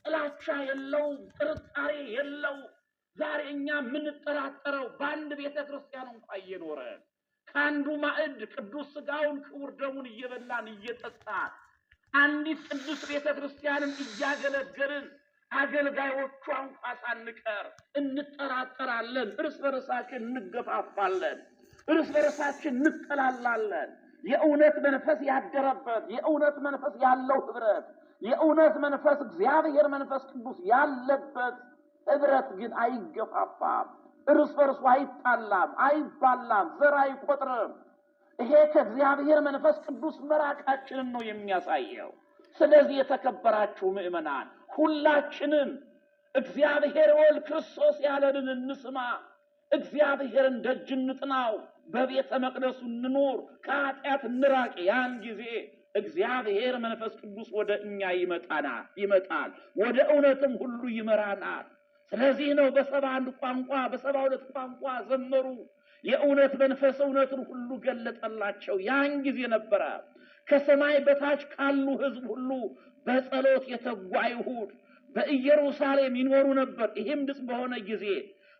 ጥላቻ የለው ጥርጣሬ የለው ዛሬ እኛ ምን ተራጠረው ባንድ ቤተክርስቲያን እንኳን እየኖረ ካንዱ ማዕድ ቅዱስ ሥጋውን ክቡር ደሙን እየበላን እየጠጣን አንዲት ቅዱስ ቤተክርስቲያንን እያገለገልን አገልጋዮቿ እንኳን ሳንቀር እንጠራጠራለን እርስ በርሳችን እንገፋፋለን እርስ በርሳችን እንጠላላለን የእውነት መንፈስ ያደረበት የእውነት መንፈስ ያለው ህብረት የእውነት መንፈስ እግዚአብሔር መንፈስ ቅዱስ ያለበት ህብረት ግን አይገፋፋም እርስ በርሱ አይጣላም አይባላም ዘር አይቆጥርም ይሄ ከእግዚአብሔር መንፈስ ቅዱስ መራቃችንን ነው የሚያሳየው ስለዚህ የተከበራችሁ ምእመናን ሁላችንም እግዚአብሔር ወልድ ክርስቶስ ያለንን እንስማ እግዚአብሔርን ደጅ እንጥናው በቤተ መቅደሱ እንኑር ከኃጢአት እንራቅ ያን ጊዜ እግዚአብሔር መንፈስ ቅዱስ ወደ እኛ ይመጣል ወደ እውነትም ሁሉ ይመራናል ስለዚህ ነው በ71 ቋንቋ በ72 ቋንቋ ዘመሩ የእውነት መንፈስ እውነትን ሁሉ ገለጠላቸው ያን ጊዜ ነበር ከሰማይ በታች ካሉ ህዝብ ሁሉ በጸሎት የተጉ አይሁድ በኢየሩሳሌም ይኖሩ ነበር ይሄም ድጽ በሆነ ጊዜ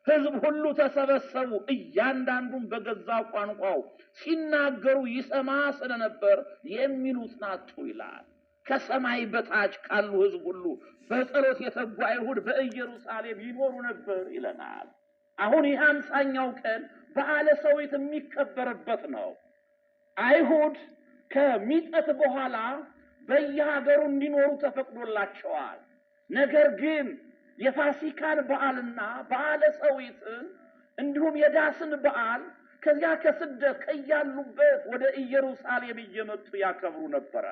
ህዝብ ሁሉ ተሰበሰቡ እያንዳንዱም በገዛ ቋንቋው ሲናገሩ ይሰማ ስለነበር የሚሉት ናጡ ይላል ከሰማይ በታች ካሉ ህዝብ ሁሉ በጸሎት የተጉ አይሁድ በኢየሩሳሌም ይኖሩ ነበር ይለናል አሁን የ50ኛው ቀን በዓለ ሰዊት የሚከበርበት ነው አይሁድ ከሚጠት በኋላ በየሀገሩ እንዲኖሩ ተፈቅዶላቸዋል ነገር ግን የፋሲካን በዓልና በዓለ ሰዊትን እንዲሁም የዳስን በዓል ከዚያ ከስደት ከያሉበት ወደ ኢየሩሳሌም እየመጡ ያከብሩ ነበር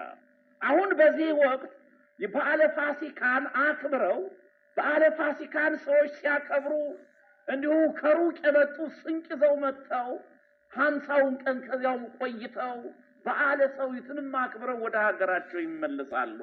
አሁን በዚህ ወቅት የበዓለ ፋሲካን አክብረው በዓለ ፋሲካን ሰዎች ሲያከብሩ እንዲሁ ከሩቅ የመጡ ስንቅ ይዘው መጥተው 50ውን ቀን ከዚያው ቆይተው በዓለ ሰዊትን አክብረው ወደ ሀገራቸው ይመለሳሉ